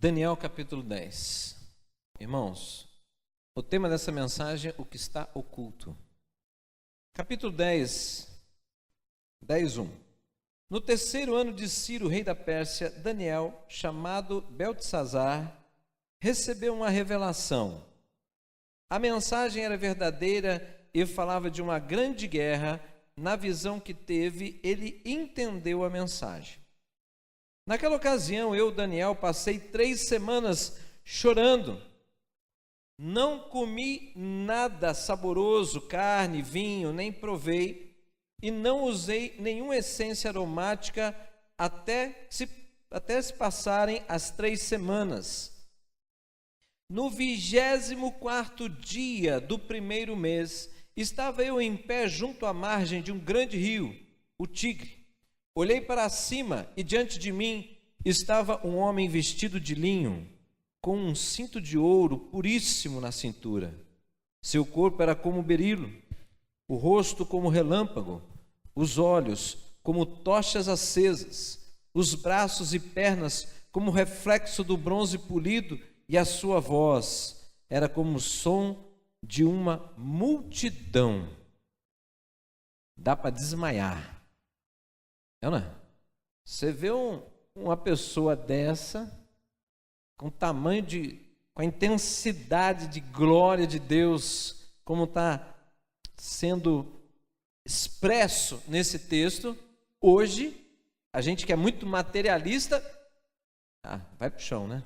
Daniel capítulo 10. Irmãos, o tema dessa mensagem é o que está oculto. Capítulo 10, 10:1. No terceiro ano de Ciro, rei da Pérsia, Daniel, chamado Beltesazar, recebeu uma revelação. A mensagem era verdadeira e falava de uma grande guerra. Na visão que teve, ele entendeu a mensagem. Naquela ocasião, eu, Daniel, passei 3 semanas chorando. Não comi nada saboroso, carne, vinho, nem provei, e não usei nenhuma essência aromática até se passarem as 3 semanas. No 24º dia do primeiro mês, estava eu em pé junto à margem de um grande rio, o Tigre. Olhei para cima e diante de mim estava um homem vestido de linho, com um cinto de ouro puríssimo na cintura. Seu corpo era como berilo, o rosto como relâmpago, os olhos como tochas acesas, os braços e pernas como reflexo do bronze polido, e a sua voz era como o som de uma multidão. Dá para desmaiar. Não é? Você vê uma pessoa dessa, com a intensidade de glória de Deus, como está sendo expresso nesse texto. Hoje, a gente que é muito materialista, vai para o chão, né?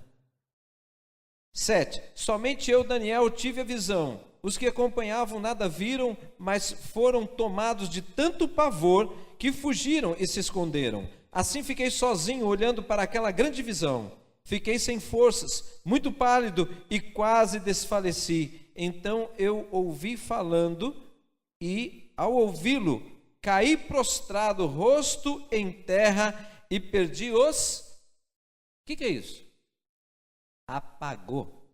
7. Somente eu, Daniel, tive a visão. Os que acompanhavam nada viram, mas foram tomados de tanto pavor que fugiram e se esconderam. Assim fiquei sozinho, olhando para aquela grande visão. Fiquei sem forças, muito pálido e quase desfaleci. Então eu ouvi falando e, ao ouvi-lo, caí prostrado, rosto em terra, e perdi os... O que é isso? Apagou.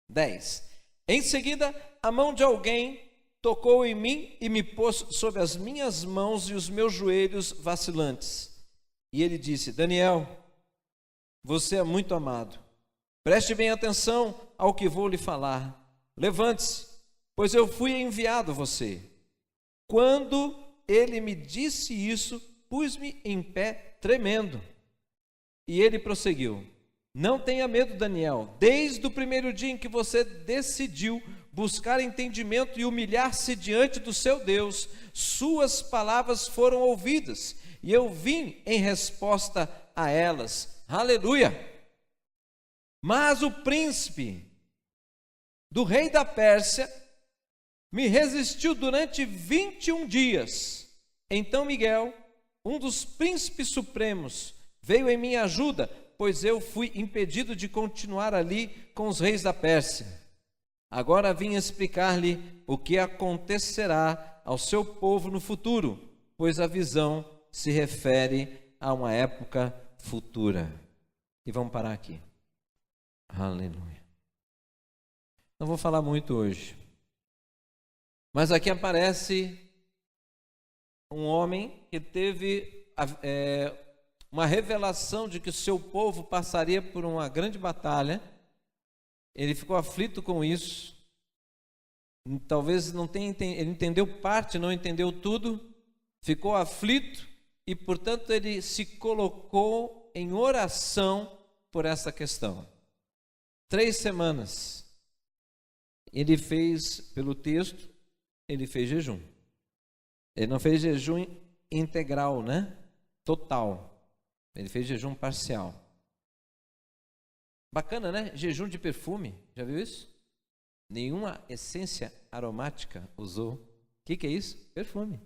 10. Em seguida, a mão de alguém tocou em mim e me pôs sobre as minhas mãos e os meus joelhos vacilantes. E ele disse: Daniel, você é muito amado. Preste bem atenção ao que vou lhe falar. Levante-se, pois eu fui enviado a você. Quando ele me disse isso, pus-me em pé tremendo. E ele prosseguiu: Não tenha medo, Daniel. Desde o primeiro dia em que você decidiu buscar entendimento e humilhar-se diante do seu Deus, suas palavras foram ouvidas, e eu vim em resposta a elas. Aleluia! Mas o príncipe do rei da Pérsia me resistiu durante 21 dias. Então Miguel, um dos príncipes supremos, veio em minha ajuda, pois eu fui impedido de continuar ali com os reis da Pérsia. Agora vim explicar-lhe o que acontecerá ao seu povo no futuro, pois a visão se refere a uma época futura. E vamos parar aqui. Aleluia. Não vou falar muito hoje, mas aqui aparece um homem que teve uma revelação de que o seu povo passaria por uma grande batalha. Ele ficou aflito com isso. Talvez não tenha, ele entendeu parte, não entendeu tudo. Ficou aflito e, portanto, ele se colocou em oração por essa questão. 3 semanas. Ele fez, pelo texto, ele fez jejum. Ele não fez jejum integral, né? Total. Ele fez jejum parcial. Bacana, né? Jejum de perfume. Já viu isso? Nenhuma essência aromática usou. O que é isso? Perfume.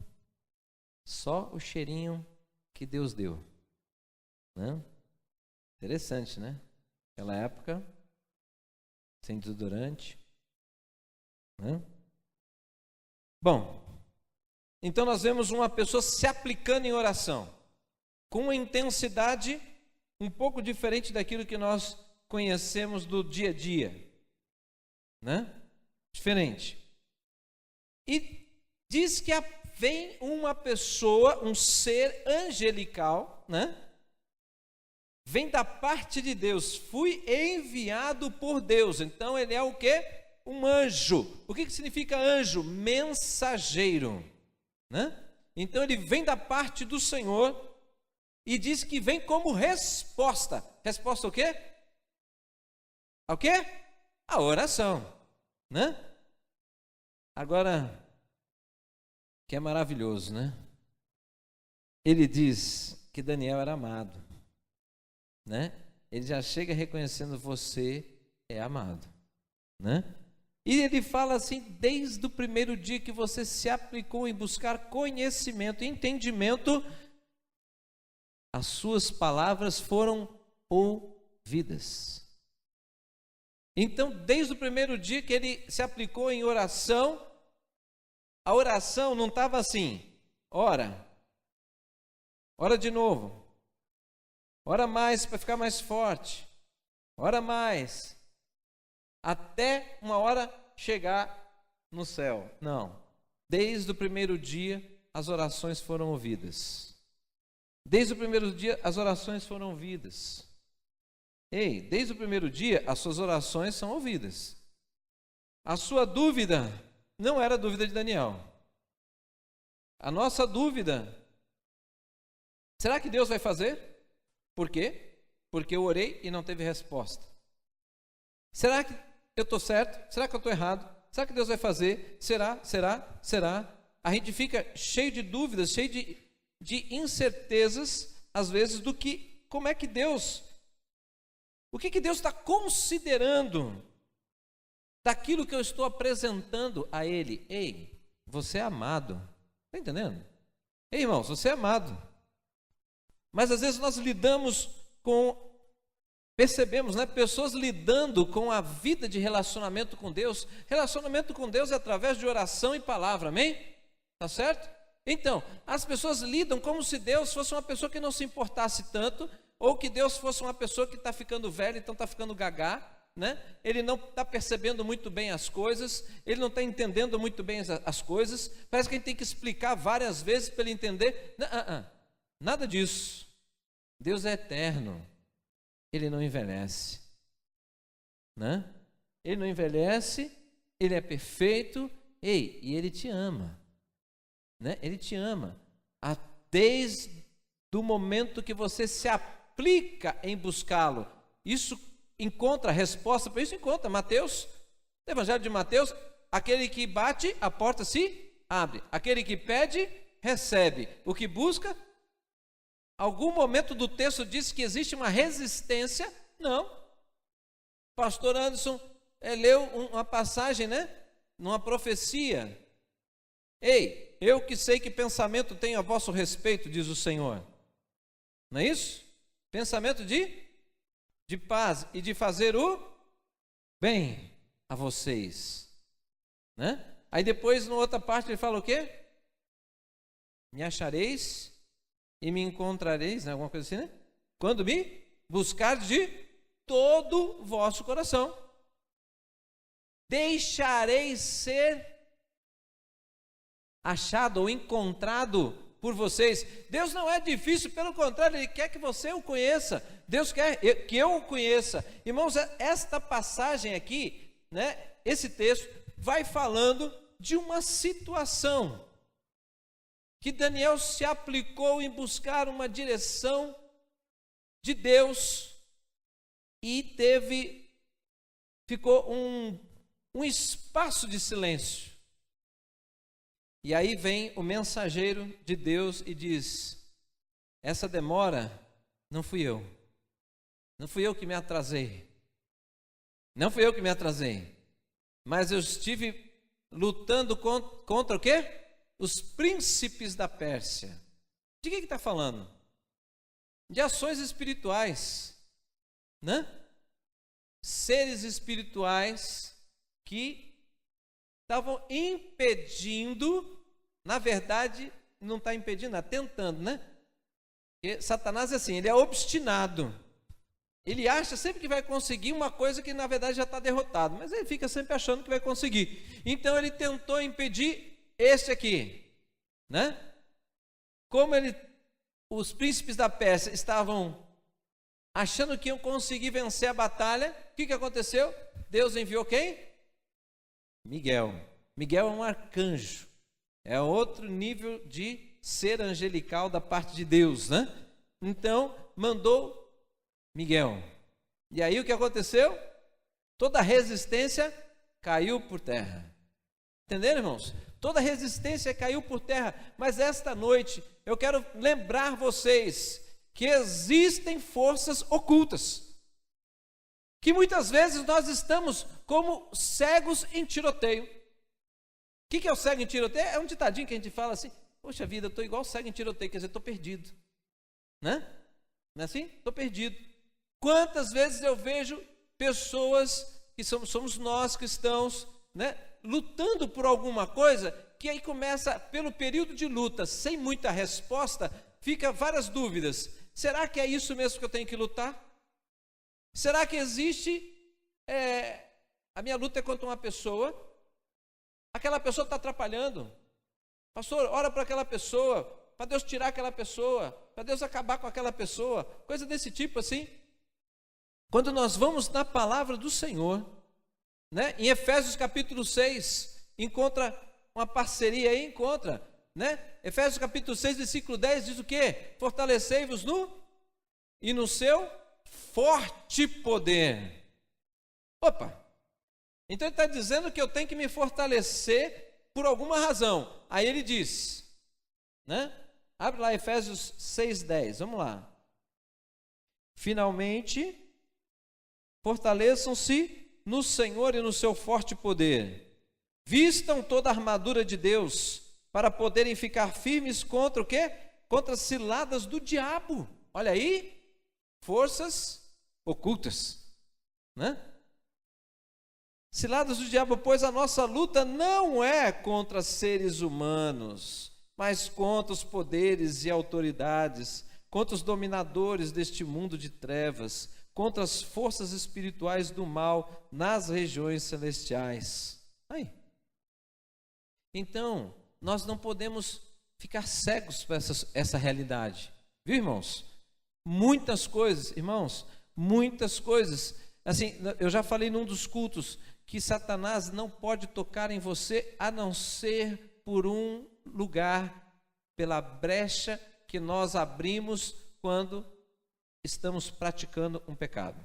Só o cheirinho que Deus deu. Né? Interessante, né? Naquela época, sem desodorante. Né? Bom, então nós vemos uma pessoa se aplicando em oração, com uma intensidade um pouco diferente daquilo que nós conhecemos do dia a dia, né? Diferente. E diz que vem uma pessoa, um ser angelical, né? vem da parte de Deus, fui enviado por Deus. Então ele é o quê? Um anjo. O que significa anjo? Mensageiro, né? Então ele vem da parte do Senhor e diz que vem como resposta. Resposta o quê? Ao quê? A oração, né? Agora, que é maravilhoso, né? Ele diz que Daniel era amado, né? Ele já chega reconhecendo: você é amado, né? E ele fala assim: desde o primeiro dia que você se aplicou em buscar conhecimento e entendimento, as suas palavras foram ouvidas. Então, desde o primeiro dia que ele se aplicou em oração, a oração não estava assim: ora de novo, ora mais para ficar mais forte, ora mais, até uma hora chegar no céu. Não, desde o primeiro dia as orações foram ouvidas. Desde o primeiro dia as orações foram ouvidas. Ei, desde o primeiro dia as suas orações são ouvidas. A sua dúvida não era a dúvida de Daniel. A nossa dúvida: será que Deus vai fazer? Por quê? Porque eu orei e não teve resposta. Será que eu estou certo? Será que eu estou errado? Será que Deus vai fazer? Será? A gente fica cheio de dúvidas, cheio de incertezas, às vezes, do que, como é que Deus, o que Deus está considerando daquilo que eu estou apresentando a Ele. Ei, você é amado. Está entendendo? Ei, irmãos, você é amado. Mas às vezes nós percebemos, né, pessoas lidando com a vida de relacionamento com Deus. Relacionamento com Deus é através de oração e palavra, amém? Tá certo? Então, as pessoas lidam como se Deus fosse uma pessoa que não se importasse tanto, ou que Deus fosse uma pessoa que está ficando velha, então está ficando gagá, né? Ele não está percebendo muito bem as coisas, ele não está entendendo muito bem as coisas, parece que a gente tem que explicar várias vezes para ele entender. Nada disso. Deus é eterno, ele não envelhece, né? Ele não envelhece, ele é perfeito, e ele te ama, né? Ele te ama, desde o momento que você se aplica em buscá-lo. Isso encontra resposta para isso? Encontra. Mateus, Evangelho de Mateus: aquele que bate, a porta se abre, aquele que pede, recebe, o que busca. Algum momento do texto diz que existe uma resistência? Não. Pastor Anderson leu uma passagem, né? Numa profecia: ei, eu que sei que pensamento tenho a vosso respeito, diz o Senhor. Não é isso? Pensamento de paz e de fazer o bem a vocês, né? Aí depois, na outra parte, ele fala o quê? Me achareis e me encontrareis, né? Alguma coisa assim, né? Quando me buscardes de todo o vosso coração. Deixareis ser achado ou encontrado por vocês. Deus não é difícil, pelo contrário, Ele quer que você o conheça. Deus quer que eu o conheça. Irmãos, esta passagem aqui, né? Esse texto vai falando de uma situação que Daniel se aplicou em buscar uma direção de Deus e ficou um espaço de silêncio. E aí vem o mensageiro de Deus e diz: essa demora não fui eu. Não fui eu que me atrasei. Não fui eu que me atrasei. Mas eu estive lutando contra o quê? Os príncipes da Pérsia. De que está falando? De ações espirituais, né? Seres espirituais que estavam impedindo, na verdade, não está impedindo, está tentando, né? Porque Satanás é assim, ele é obstinado. Ele acha sempre que vai conseguir uma coisa que, na verdade, já está derrotado. Mas ele fica sempre achando que vai conseguir. Então, ele tentou impedir esse aqui, né? Como os príncipes da Pérsia estavam achando que iam conseguir vencer a batalha. O que aconteceu? Deus enviou quem? Miguel. Miguel é um arcanjo, é outro nível de ser angelical da parte de Deus, né? Então, mandou Miguel. E aí o que aconteceu? Toda resistência caiu por terra. Entenderam, irmãos? Toda resistência caiu por terra. Mas esta noite eu quero lembrar vocês que existem forças ocultas, que muitas vezes nós estamos como cegos em tiroteio. O que é o cego em tiroteio? É um ditadinho que a gente fala assim: poxa vida, eu estou igual cego em tiroteio, quer dizer, estou perdido, né? Não é assim? Estou perdido. Quantas vezes eu vejo pessoas que somos nós cristãos, né, lutando por alguma coisa, que aí começa, pelo período de luta, sem muita resposta, fica várias dúvidas. Será que é isso mesmo que eu tenho que lutar? Será que existe, a minha luta é contra uma pessoa, aquela pessoa está atrapalhando. Pastor, ora para aquela pessoa, para Deus tirar aquela pessoa, para Deus acabar com aquela pessoa, coisa desse tipo assim. Quando nós vamos na palavra do Senhor, né, em Efésios capítulo 6, encontra uma parceria aí, né? Efésios capítulo 6, versículo 10 diz o quê? Fortalecei-vos no seu forte poder. Opa! Então ele está dizendo que eu tenho que me fortalecer por alguma razão. Aí ele diz, né? Abre lá Efésios 6:10, vamos lá. Finalmente, fortaleçam-se no Senhor e no seu forte poder. Vistam toda a armadura de Deus para poderem ficar firmes contra o quê? Contra as ciladas do diabo. Olha aí, forças ocultas, né? Ciladas do diabo, pois a nossa luta não é contra seres humanos, mas contra os poderes e autoridades, contra os dominadores deste mundo de trevas, contra as forças espirituais do mal nas regiões celestiais. Aí. Então, nós não podemos ficar cegos para essa realidade. Viu, irmãos? Muitas coisas, irmãos, muitas coisas. Assim, eu já falei num dos cultos que Satanás não pode tocar em você a não ser por um lugar, pela brecha que nós abrimos quando estamos praticando um pecado.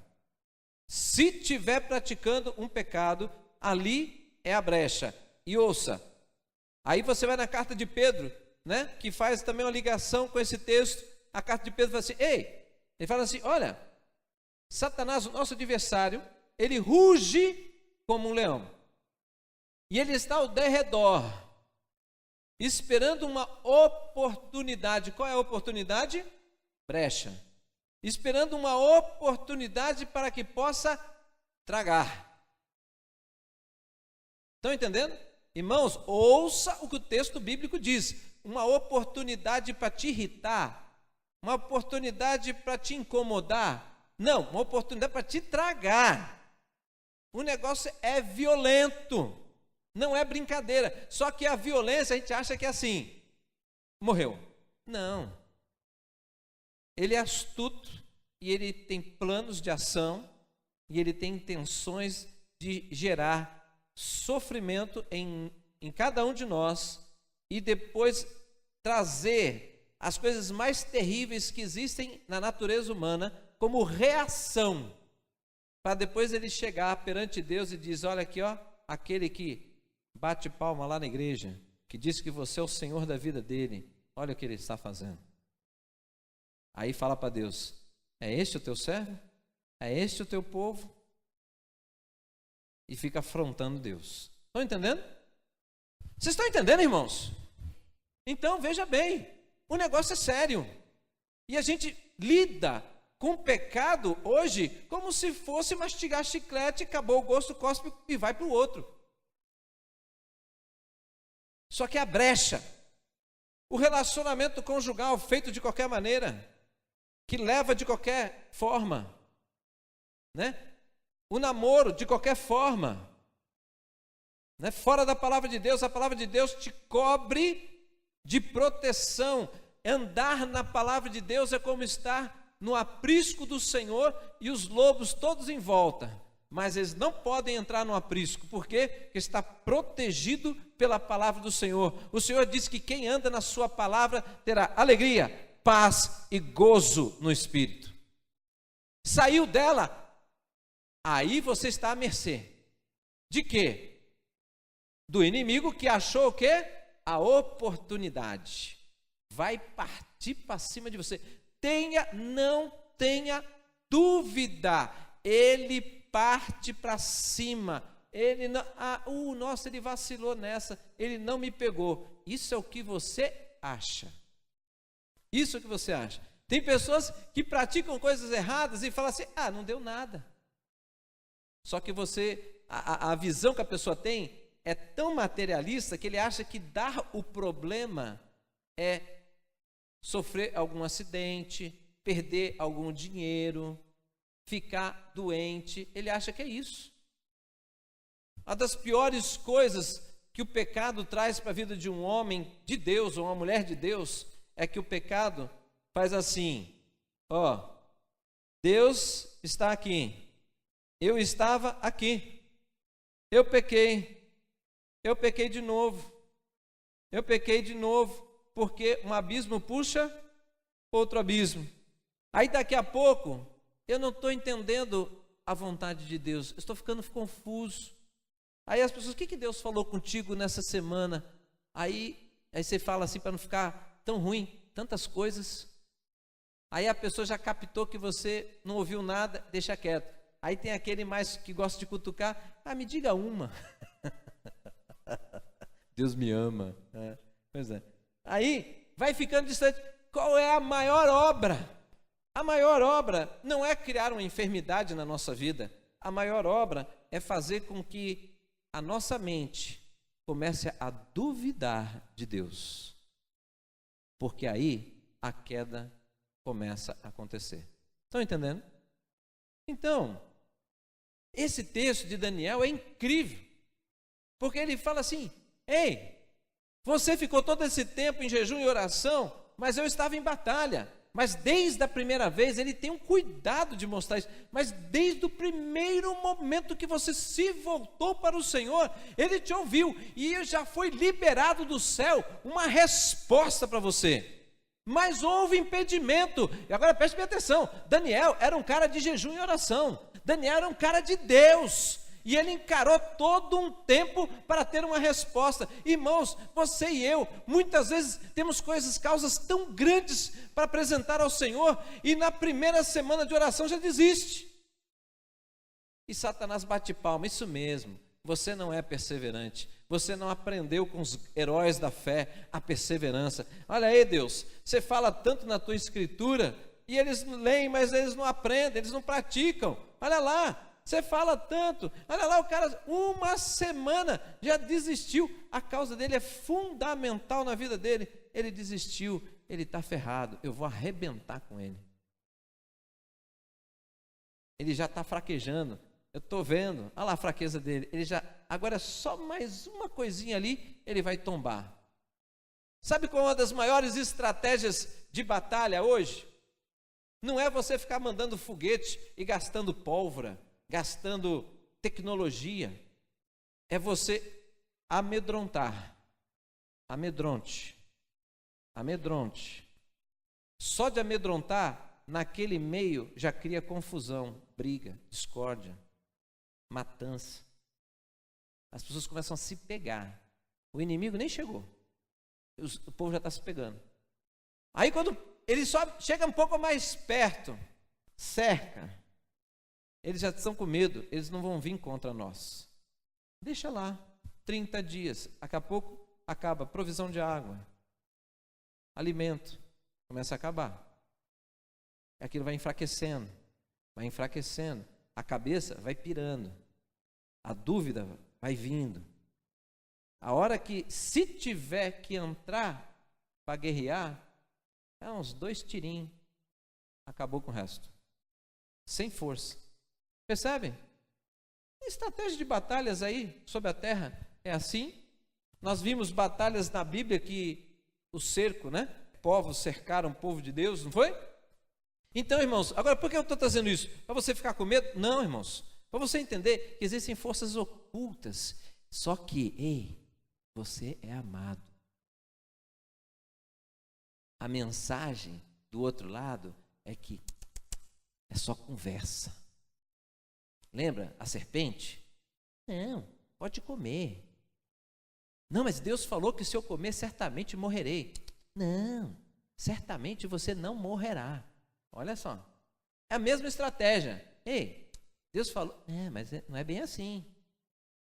Se tiver praticando um pecado, ali é a brecha. E ouça, aí você vai na carta de Pedro, né, que faz também uma ligação com esse texto. A carta de Pedro fala assim, ele fala assim, olha, Satanás, o nosso adversário, ele ruge como um leão. E ele está ao derredor, esperando uma oportunidade. Qual é a oportunidade? Brecha. Esperando uma oportunidade para que possa tragar. Estão entendendo? Irmãos, ouça o que o texto bíblico diz. Uma oportunidade para te irritar, uma oportunidade para te incomodar. Não, uma oportunidade para te tragar. O negócio é violento, não é brincadeira. Só que a violência a gente acha que é assim, morreu. Não. Ele é astuto e ele tem planos de ação e ele tem intenções de gerar sofrimento em cada um de nós e depois trazer as coisas mais terríveis que existem na natureza humana como reação, para depois ele chegar perante Deus e diz, olha aqui, ó, aquele que bate palma lá na igreja, que diz que você é o Senhor da vida dele, olha o que ele está fazendo. Aí fala para Deus, é este o teu servo? É este o teu povo? E fica afrontando Deus. Estão entendendo? Vocês estão entendendo, irmãos? Então, veja bem, o negócio é sério. E a gente lida com o pecado hoje como se fosse mastigar chiclete, acabou o gosto, cospe e vai para o outro. Só que a brecha, o relacionamento conjugal feito de qualquer maneira, que leva de qualquer forma, né? O namoro de qualquer forma, né? Fora da palavra de Deus, a palavra de Deus te cobre de proteção. Andar na palavra de Deus é como estar no aprisco do Senhor e os lobos todos em volta. Mas eles não podem entrar no aprisco. Por quê? Porque está protegido pela palavra do Senhor. O Senhor diz que quem anda na sua palavra terá alegria, paz e gozo no espírito. Saiu dela, aí você está à mercê. De quê? Do inimigo que achou o quê? A oportunidade. Vai partir para cima de você. Não tenha dúvida. Ele parte para cima. Ele não, nossa, ele vacilou nessa, ele não me pegou. Isso é o que você acha. Isso é o que você acha. Tem pessoas que praticam coisas erradas e falam assim, não deu nada. Só que a visão que a pessoa tem é tão materialista que ele acha que dar o problema é sofrer algum acidente, perder algum dinheiro, ficar doente. Ele acha que é isso. Uma das piores coisas que o pecado traz para a vida de um homem de Deus ou uma mulher de Deus é que o pecado faz assim, Deus está aqui, eu estava aqui, eu pequei de novo, porque um abismo puxa outro abismo. Aí daqui a pouco, eu não estou entendendo a vontade de Deus, eu estou ficando confuso. Aí as pessoas, o que Deus falou contigo nessa semana? Aí você fala assim, para não ficar tão ruim, tantas coisas. Aí a pessoa já captou que você não ouviu nada, deixa quieto. Aí tem aquele mais que gosta de cutucar, me diga uma. Deus me ama. Pois é. Aí vai ficando distante. Qual é a maior obra? A maior obra não é criar uma enfermidade na nossa vida. A maior obra é fazer com que a nossa mente comece a duvidar de Deus. Porque aí a queda começa a acontecer. Estão entendendo? Então, esse texto de Daniel é incrível. Porque ele fala assim, ei, você ficou todo esse tempo em jejum e oração, mas eu estava em batalha. Mas desde a primeira vez, ele tem um cuidado de mostrar isso, mas desde o primeiro momento que você se voltou para o Senhor, ele te ouviu, e já foi liberado do céu uma resposta para você. Mas houve impedimento. E agora preste bem atenção, Daniel era um cara de jejum e oração, Daniel era um cara de Deus, e ele encarou todo um tempo para ter uma resposta. Irmãos, você e eu, muitas vezes temos causas tão grandes para apresentar ao Senhor, e na primeira semana de oração já desiste. E Satanás bate palma, isso mesmo, você não é perseverante, você não aprendeu com os heróis da fé a perseverança. Olha aí, Deus, você fala tanto na tua escritura, e eles leem, mas eles não aprendem, eles não praticam. Olha lá, você fala tanto, olha lá, o cara uma semana já desistiu, a causa dele é fundamental na vida dele, ele desistiu, ele está ferrado, eu vou arrebentar com ele. Ele já está fraquejando, eu estou vendo, olha lá a fraqueza dele, agora só mais uma coisinha ali, ele vai tombar. Sabe qual é uma das maiores estratégias de batalha hoje? Não é você ficar mandando foguete e gastando pólvora, gastando tecnologia, é você amedrontar. Amedronte. Só de amedrontar, naquele meio já cria confusão, briga, discórdia, matança. As pessoas começam a se pegar. O inimigo nem chegou, o povo já está se pegando. Aí quando ele só chega um pouco mais perto, cerca, eles já estão com medo, eles não vão vir contra nós. Deixa lá, 30 dias, daqui a pouco acaba, provisão de água, alimento, começa a acabar. Aquilo vai enfraquecendo, a cabeça vai pirando, a dúvida vai vindo. A hora que, se tiver que entrar para guerrear, uns 2 tirinhos, acabou com o resto, sem força. Percebem? Estratégia de batalhas aí sobre a terra é assim. Nós vimos batalhas na Bíblia que o cerco, povos cercaram o povo de Deus, não foi? Então, irmãos, agora por que eu estou trazendo isso? Para você ficar com medo? Não, irmãos. Para você entender que existem forças ocultas. Só que, ei, você é amado. A mensagem do outro lado é que é só conversa. Lembra a serpente? Não, pode comer. Não, mas Deus falou que se eu comer, certamente morrerei. Não, certamente você não morrerá. Olha só, é a mesma estratégia. Ei, Deus falou, mas não é bem assim.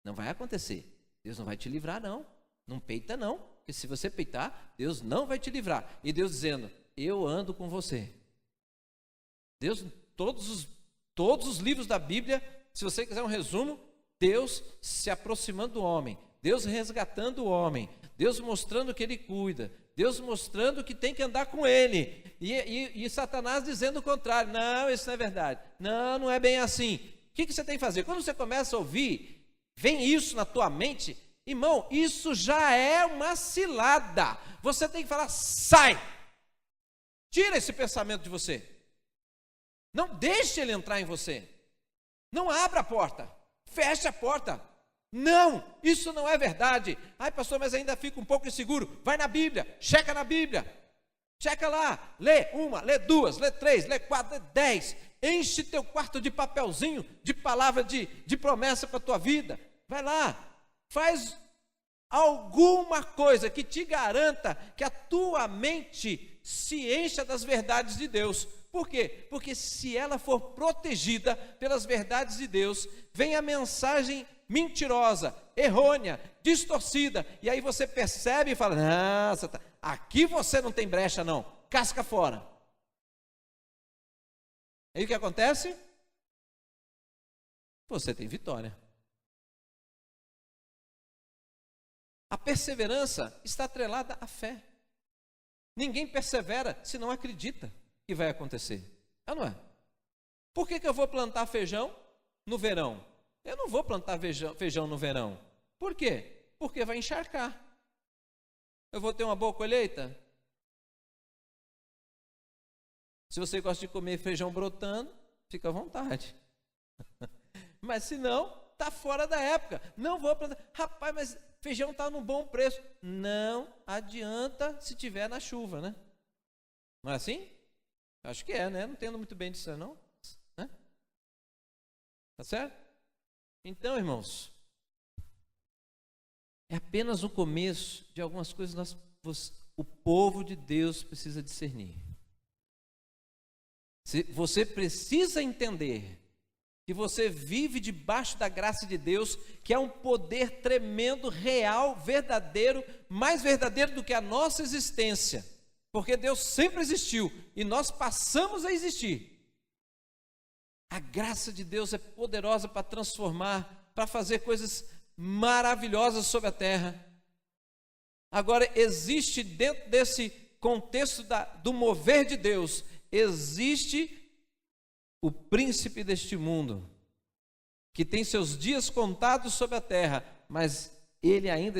Não vai acontecer. Deus não vai te livrar, não. Não peita, não. Porque se você peitar, Deus não vai te livrar. E Deus dizendo, eu ando com você. Deus, todos os livros da Bíblia, se você quiser um resumo, Deus se aproximando do homem, Deus resgatando o homem, Deus mostrando que Ele cuida, Deus mostrando que tem que andar com Ele, e Satanás dizendo o contrário. Não, isso não é verdade. Não, não é bem assim. O que você tem que fazer? Quando você começa a ouvir, vem isso na tua mente, irmão, isso já é uma cilada. Você tem que falar, sai! Tira esse pensamento de você. Não deixe ele entrar em você. Não abra a porta. Feche a porta. Não, isso não é verdade. Ai, pastor, mas ainda fico um pouco inseguro. Vai na Bíblia, checa na Bíblia. Checa lá, lê uma, lê duas, lê três, lê quatro, lê 10. Enche teu quarto de papelzinho, de palavra de promessa para a tua vida. Vai lá, faz alguma coisa que te garanta que a tua mente se encha das verdades de Deus. Por quê? Porque se ela for protegida pelas verdades de Deus, vem a mensagem mentirosa, errônea, distorcida, e aí você percebe e fala, nossa, aqui você não tem brecha não, casca fora. Aí o que acontece? Você tem vitória. A perseverança está atrelada à fé. Ninguém persevera se não acredita que vai acontecer. É, não é? Por que eu vou plantar feijão no verão? Eu não vou plantar feijão no verão. Por quê? Porque vai encharcar. Eu vou ter uma boa colheita? Se você gosta de comer feijão brotando, fica à vontade. Mas se não, está fora da época. Não vou plantar. Rapaz, mas feijão está num bom preço. Não adianta se tiver na chuva, né? Não é assim? Acho que é, né? Não entendo muito bem disso, não. Né? Tá certo? Então, irmãos, é apenas o começo de algumas coisas que o povo de Deus precisa discernir. Você precisa entender que você vive debaixo da graça de Deus, que é um poder tremendo, real, verdadeiro, mais verdadeiro do que a nossa existência, porque Deus sempre existiu e nós passamos a existir. A graça de Deus é poderosa para transformar, para fazer coisas maravilhosas sobre a terra. Agora, existe dentro desse contexto do mover de Deus, existe o príncipe deste mundo, que tem seus dias contados sobre a terra, mas ele ainda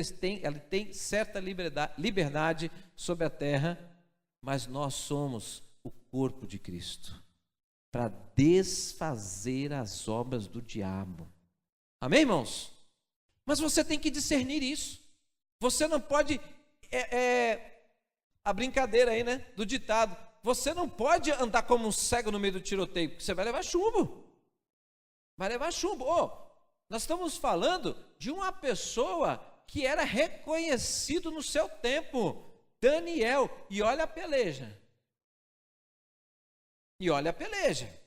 tem certa liberdade sobre a terra, mas nós somos o corpo de Cristo, para desfazer as obras do diabo. Amém, irmãos? Mas você tem que discernir isso. Você não pode, a brincadeira aí, né, do ditado, você não pode andar como um cego no meio do tiroteio, porque você vai levar chumbo. Vai levar chumbo. Nós estamos falando de uma pessoa que era reconhecido no seu tempo, Daniel, e olha a peleja. E olha a peleja.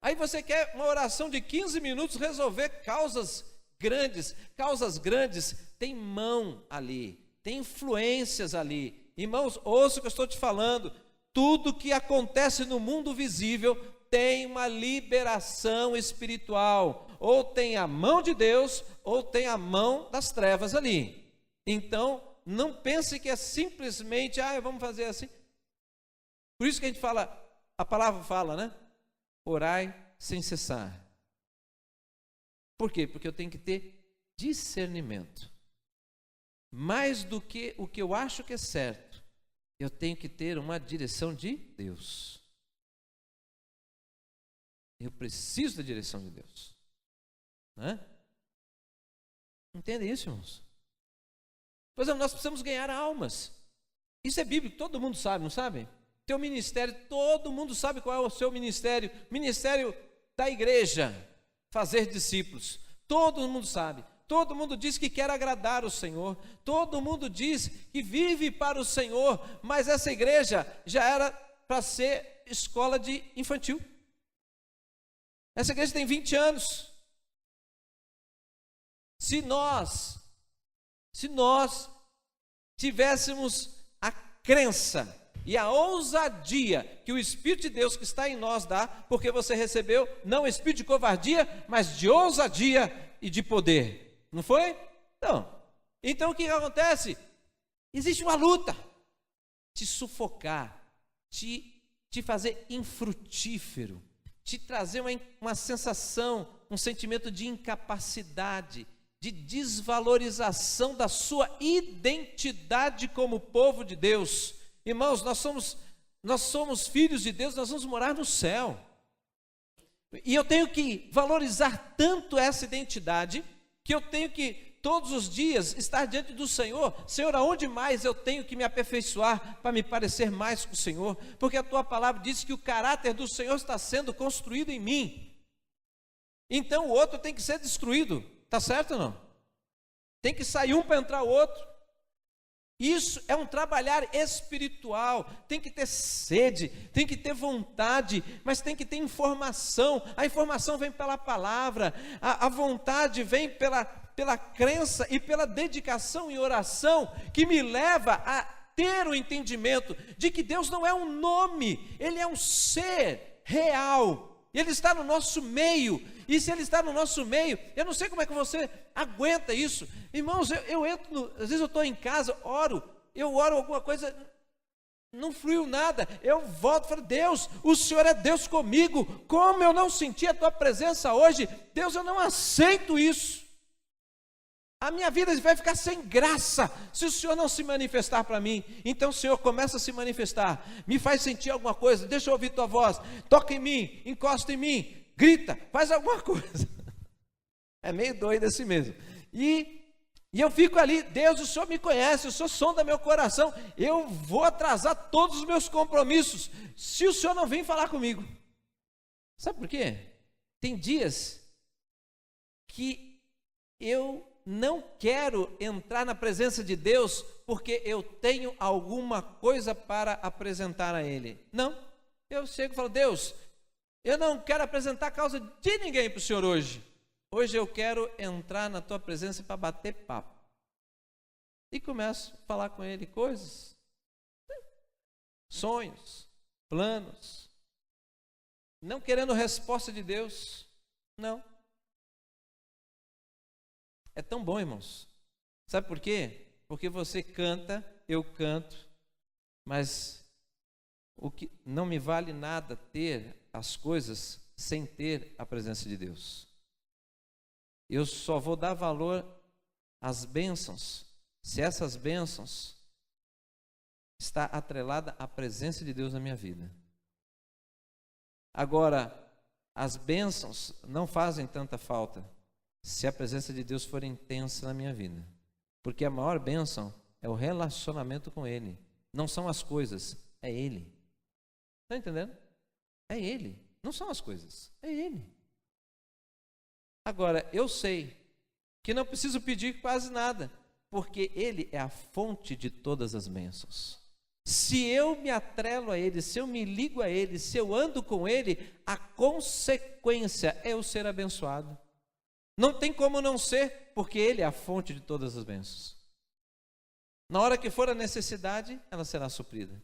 Aí você quer uma oração de 15 minutos resolver causas grandes. Causas grandes tem mão ali, tem influências ali. Irmãos, ouça o que eu estou te falando. Tudo que acontece no mundo visível tem uma liberação espiritual. Ou tem a mão de Deus, ou tem a mão das trevas ali. Então, não pense que é simplesmente, vamos fazer assim. Por isso que a gente fala, a palavra fala, né? Orai sem cessar. Por quê? Porque eu tenho que ter discernimento. Mais do que o que eu acho que é certo, eu tenho que ter uma direção de Deus. Eu preciso da direção de Deus. Entende isso, irmãos? Pois é, nós precisamos ganhar almas. Isso é bíblico, todo mundo sabe, não sabe? Teu ministério, todo mundo sabe qual é o seu ministério. Ministério da igreja, fazer discípulos. Todo mundo sabe. Todo mundo diz que quer agradar o Senhor. Todo mundo diz que vive para o Senhor. Mas essa igreja já era para ser escola de infantil. Essa igreja tem 20 anos. Se nós tivéssemos a crença e a ousadia que o Espírito de Deus que está em nós dá, porque você recebeu não espírito de covardia, mas de ousadia e de poder. Não foi? Não. Então o que acontece? Existe uma luta. Te sufocar, te fazer infrutífero, te trazer uma sensação, um sentimento de incapacidade, de desvalorização da sua identidade como povo de Deus. Irmãos, nós somos filhos de Deus, nós vamos morar no céu. E eu tenho que valorizar tanto essa identidade, que eu tenho que todos os dias estar diante do Senhor. Senhor, aonde mais eu tenho que me aperfeiçoar para me parecer mais com o Senhor? Porque a tua palavra diz que o caráter do Senhor está sendo construído em mim. Então o outro tem que ser destruído, está certo ou não? Tem que sair um para entrar o outro. Isso é um trabalhar espiritual, tem que ter sede, tem que ter vontade, mas tem que ter informação. A informação vem pela palavra, a vontade vem pela crença e pela dedicação em oração, que me leva a ter o entendimento de que Deus não é um nome, Ele é um ser real. Ele está no nosso meio, e se Ele está no nosso meio, eu não sei como é que você aguenta isso. Irmãos, eu entro, às vezes eu estou em casa, eu oro alguma coisa, não fluiu nada, eu volto e falo, Deus, o Senhor é Deus comigo, como eu não senti a Tua presença hoje, Deus, eu não aceito isso. A minha vida vai ficar sem graça se o Senhor não se manifestar para mim. Então o Senhor começa a se manifestar, me faz sentir alguma coisa, deixa eu ouvir tua voz, toca em mim, encosta em mim, grita, faz alguma coisa. É meio doido assim mesmo. E eu fico ali, Deus, o Senhor me conhece, o Senhor sonda meu coração, eu vou atrasar todos os meus compromissos, se o Senhor não vem falar comigo. Sabe por quê? Tem dias que eu não quero entrar na presença de Deus porque eu tenho alguma coisa para apresentar a Ele. Não, eu chego e falo, Deus, eu não quero apresentar a causa de ninguém para o Senhor hoje. Hoje eu quero entrar na Tua presença para bater papo. E começo a falar com Ele coisas, sonhos, planos, não querendo resposta de Deus, não. É tão bom, irmãos. Sabe por quê? Porque você canta, eu canto, mas o que não me vale nada ter as coisas sem ter a presença de Deus. Eu só vou dar valor às bênçãos se essas bênçãos está atrelada à presença de Deus na minha vida. Agora, as bênçãos não fazem tanta falta se a presença de Deus for intensa na minha vida. Porque a maior bênção é o relacionamento com Ele. Não são as coisas, é Ele. Está entendendo? É Ele, não são as coisas, é Ele. Agora, eu sei que não preciso pedir quase nada, porque Ele é a fonte de todas as bênçãos. Se eu me atrelo a Ele, se eu me ligo a Ele, se eu ando com Ele, a consequência é eu ser abençoado. Não tem como não ser, porque Ele é a fonte de todas as bênçãos. Na hora que for a necessidade, ela será suprida.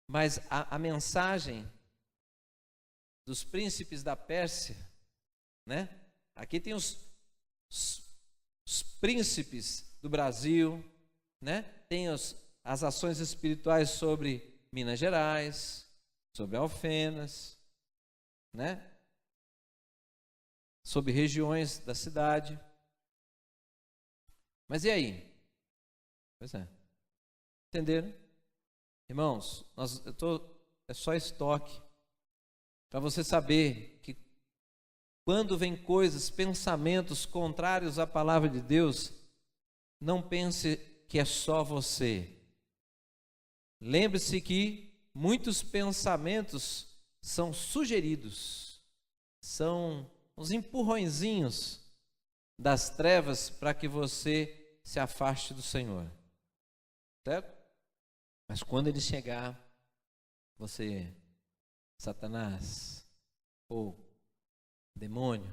Mas a mensagem dos príncipes da Pérsia, né? Aqui tem os príncipes do Brasil, né? Tem as ações espirituais sobre Minas Gerais, sobre Alfenas, né? Sobre regiões da cidade. Mas e aí? Pois é. Entenderam? Irmãos, é só estoque para você saber que quando vem coisas, pensamentos contrários à palavra de Deus, não pense que é só você. Lembre-se que muitos pensamentos são sugeridos, são uns empurrõezinhos das trevas para que você se afaste do Senhor, certo? Mas quando ele chegar, você, Satanás, ou demônio,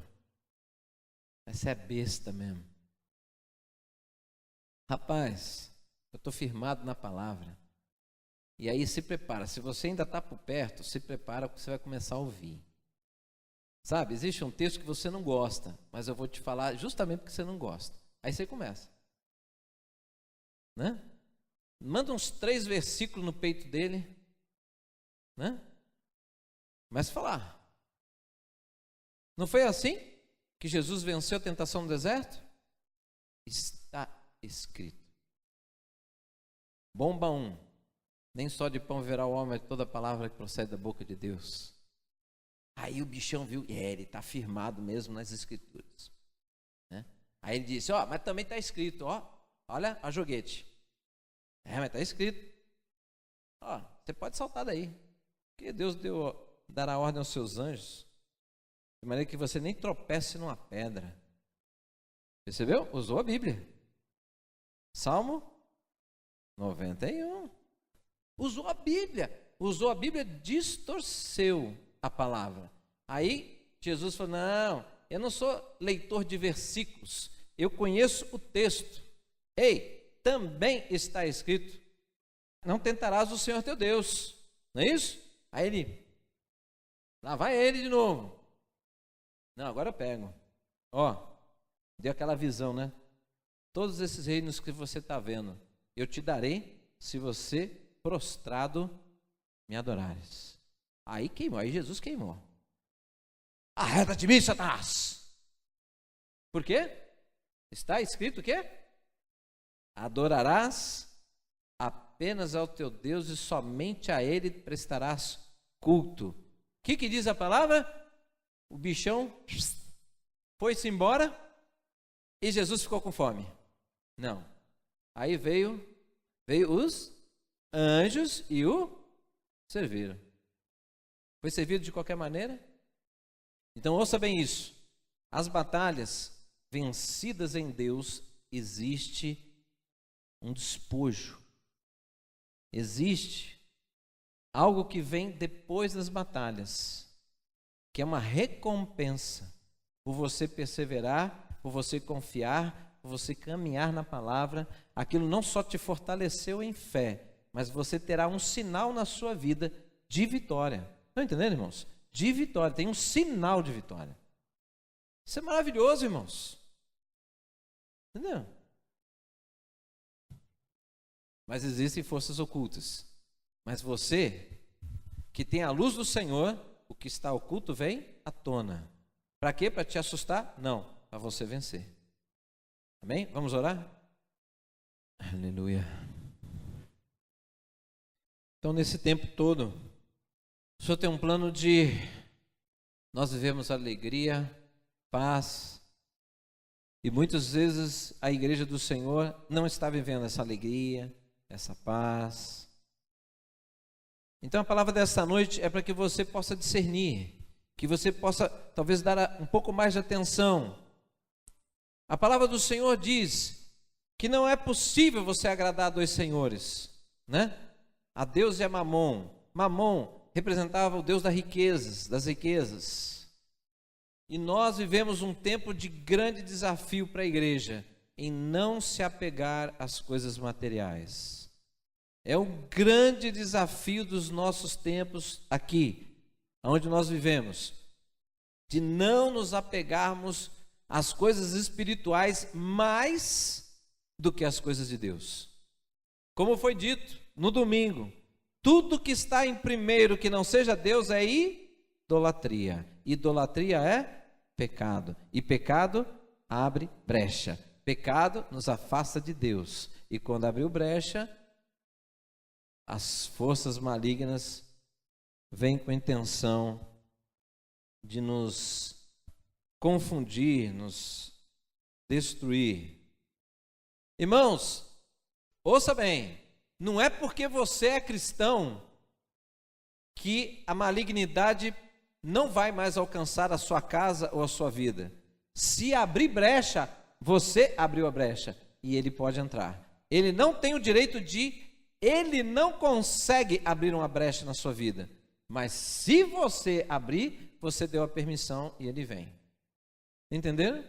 você é besta mesmo. Rapaz, eu estou firmado na palavra. E aí se prepara, se você ainda está por perto, se prepara porque você vai começar a ouvir. Sabe, existe um texto que você não gosta, mas eu vou te falar justamente porque você não gosta. Aí você começa, né? Manda uns 3 versículos no peito dele, né? Começa a falar. Não foi assim que Jesus venceu a tentação no deserto? Está escrito. Bomba 1. Nem só de pão viverá o homem, mas toda palavra que procede da boca de Deus. Aí o bichão viu, ele está firmado mesmo nas escrituras, né? Aí ele disse, mas também está escrito, olha a joguete. Mas está escrito. Você pode saltar daí, porque Deus dará ordem aos seus anjos, de maneira que você nem tropece numa pedra. Percebeu? Usou a Bíblia. Salmo 91. Usou a Bíblia, distorceu a palavra. Aí Jesus falou, não, eu não sou leitor de versículos, eu conheço o texto. Também está escrito, não tentarás o Senhor teu Deus, não é isso? Aí lá vai ele de novo. Não, agora eu pego. Deu aquela visão, né? Todos esses reinos que você está vendo, eu te darei se você prostrado me adorares. Aí queimou, aí Jesus queimou. Arreda de mim, Satanás. Por quê? Está escrito o quê? Adorarás apenas ao teu Deus e somente a Ele prestarás culto. O que diz a palavra? O bichão foi-se embora e Jesus ficou com fome. Não. Aí veio os anjos e o serviram. Foi servido de qualquer maneira? Então ouça bem isso. As batalhas vencidas em Deus, existe um despojo. Existe algo que vem depois das batalhas, que é uma recompensa por você perseverar, por você confiar, por você caminhar na palavra. Aquilo não só te fortaleceu em fé, mas você terá um sinal na sua vida de vitória. Estão entendendo, irmãos? De vitória, tem um sinal de vitória. Isso é maravilhoso, irmãos. Entendeu? Mas existem forças ocultas. Mas você, que tem a luz do Senhor, o que está oculto vem à tona. Para quê? Para te assustar? Não, para você vencer. Amém? Vamos orar? Aleluia. Então, nesse tempo todo, o Senhor tem um plano de nós vivemos alegria, paz, e muitas vezes a igreja do Senhor não está vivendo essa alegria, essa paz. Então a palavra desta noite é para que você possa discernir, que você possa talvez dar um pouco mais de atenção. A palavra do Senhor diz que não é possível você agradar a 2 senhores, né? A Deus e a Mamon. Mamon representava o Deus das riquezas. E nós vivemos um tempo de grande desafio para a igreja, em não se apegar às coisas materiais. É um grande desafio dos nossos tempos aqui, onde nós vivemos, de não nos apegarmos às coisas espirituais mais do que às coisas de Deus. Como foi dito no domingo, tudo que está em primeiro que não seja Deus é idolatria. Idolatria é pecado. E pecado abre brecha. Pecado nos afasta de Deus. E quando abriu brecha, as forças malignas vêm com a intenção de nos confundir, nos destruir. Irmãos, ouça bem, não é porque você é cristão que a malignidade não vai mais alcançar a sua casa ou a sua vida. Se abrir brecha, você abriu a brecha e ele pode entrar. Ele não tem o direito ele não consegue abrir uma brecha na sua vida. Mas se você abrir, você deu a permissão e ele vem. Entenderam?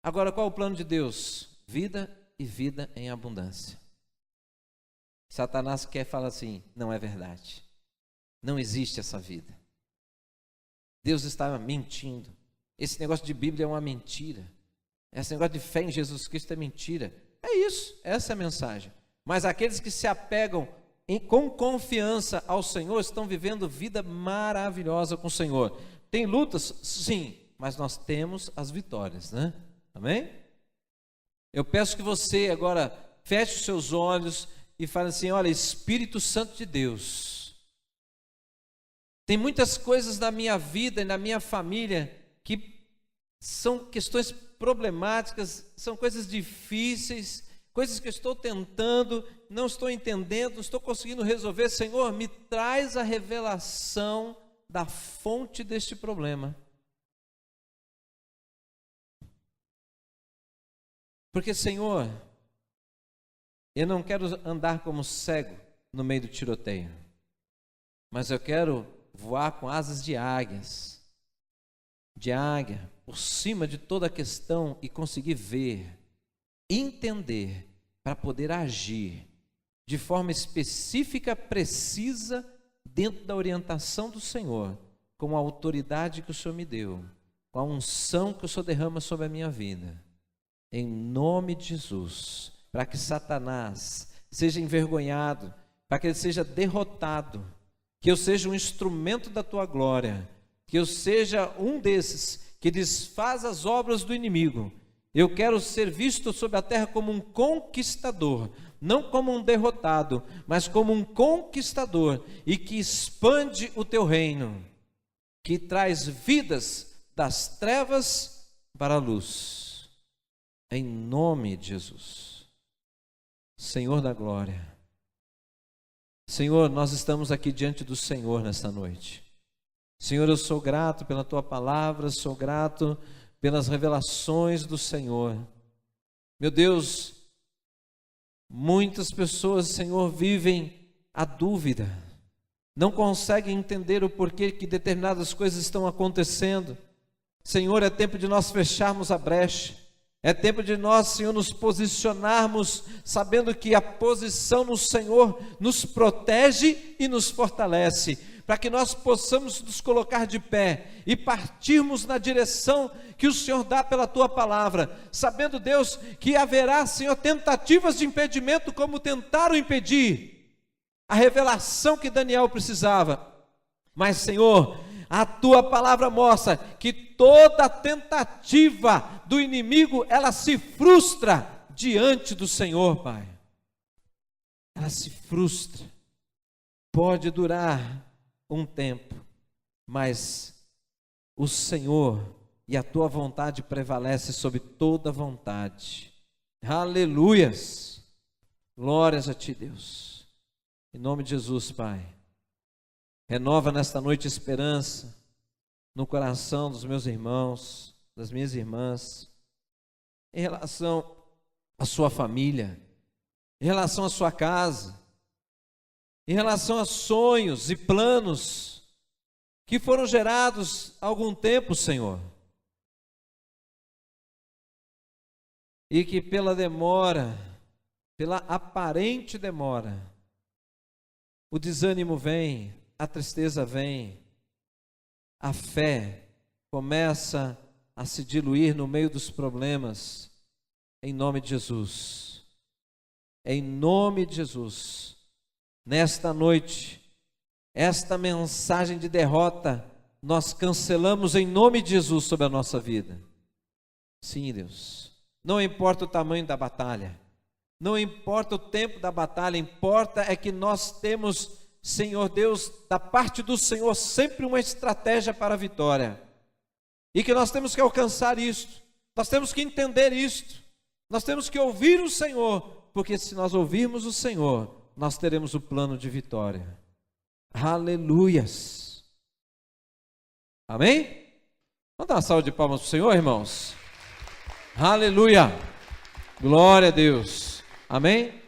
Agora, qual é o plano de Deus? Vida e vida em abundância. Satanás quer falar assim, não é verdade. Não existe essa vida. Deus estava mentindo. Esse negócio de Bíblia é uma mentira. Esse negócio de fé em Jesus Cristo é mentira. É isso, essa é a mensagem. Mas aqueles que se apegam com confiança ao Senhor estão vivendo vida maravilhosa com o Senhor. Tem lutas? Sim, mas nós temos as vitórias, né? Amém? Eu peço que você agora feche os seus olhos e fale assim, olha, Espírito Santo de Deus, tem muitas coisas na minha vida e na minha família que são questões problemáticas, são coisas difíceis, coisas que eu estou tentando, não estou entendendo, não estou conseguindo resolver. Senhor, me traz a revelação da fonte deste problema. Porque, Senhor, eu não quero andar como cego no meio do tiroteio, mas eu quero voar com asas de águia, por cima de toda a questão e conseguir ver, entender, para poder agir de forma específica, precisa, dentro da orientação do Senhor, com a autoridade que o Senhor me deu, com a unção que o Senhor derrama sobre a minha vida, em nome de Jesus, para que Satanás seja envergonhado, para que ele seja derrotado, que eu seja um instrumento da tua glória, que eu seja um desses que desfaz as obras do inimigo. Eu quero ser visto sobre a terra como um conquistador, não como um derrotado, mas como um conquistador, e que expande o teu reino, que traz vidas das trevas para a luz, em nome de Jesus. Senhor da glória, Senhor, nós estamos aqui diante do Senhor nesta noite. Senhor, eu sou grato pela tua palavra, sou grato pelas revelações do Senhor. Meu Deus, muitas pessoas, Senhor, vivem a dúvida, não conseguem entender o porquê que determinadas coisas estão acontecendo. Senhor, é tempo de nós fecharmos a brecha, é tempo de nós, Senhor, nos posicionarmos, sabendo que a posição no Senhor nos protege e nos fortalece, para que nós possamos nos colocar de pé e partirmos na direção que o Senhor dá pela tua palavra, sabendo, Deus, que haverá, Senhor, tentativas de impedimento, como tentaram impedir a revelação que Daniel precisava. Mas, Senhor, a tua palavra mostra que toda tentativa do inimigo, ela se frustra diante do Senhor, Pai. Ela se frustra. Pode durar um tempo, mas o Senhor e a tua vontade prevalece sobre toda vontade. Aleluias! Glórias a ti, Deus. Em nome de Jesus, Pai. Renova nesta noite esperança no coração dos meus irmãos, das minhas irmãs, em relação à sua família, em relação à sua casa, em relação a sonhos e planos que foram gerados há algum tempo, Senhor, e que pela demora, pela aparente demora, o desânimo vem, a tristeza vem, a fé começa a se diluir no meio dos problemas, em nome de Jesus. Em nome de Jesus, nesta noite, esta mensagem de derrota, nós cancelamos em nome de Jesus sobre a nossa vida. Sim, Deus, não importa o tamanho da batalha, Não importa o tempo da batalha, importa é que nós temos, Senhor Deus, da parte do Senhor, sempre uma estratégia para a vitória. E que nós temos que alcançar isto, nós temos que entender isto, nós temos que ouvir o Senhor, porque se nós ouvirmos o Senhor, nós teremos o plano de vitória. Aleluias. Amém? Vamos dar uma salva de palmas para o Senhor, irmãos? Aleluia. Glória a Deus. Amém?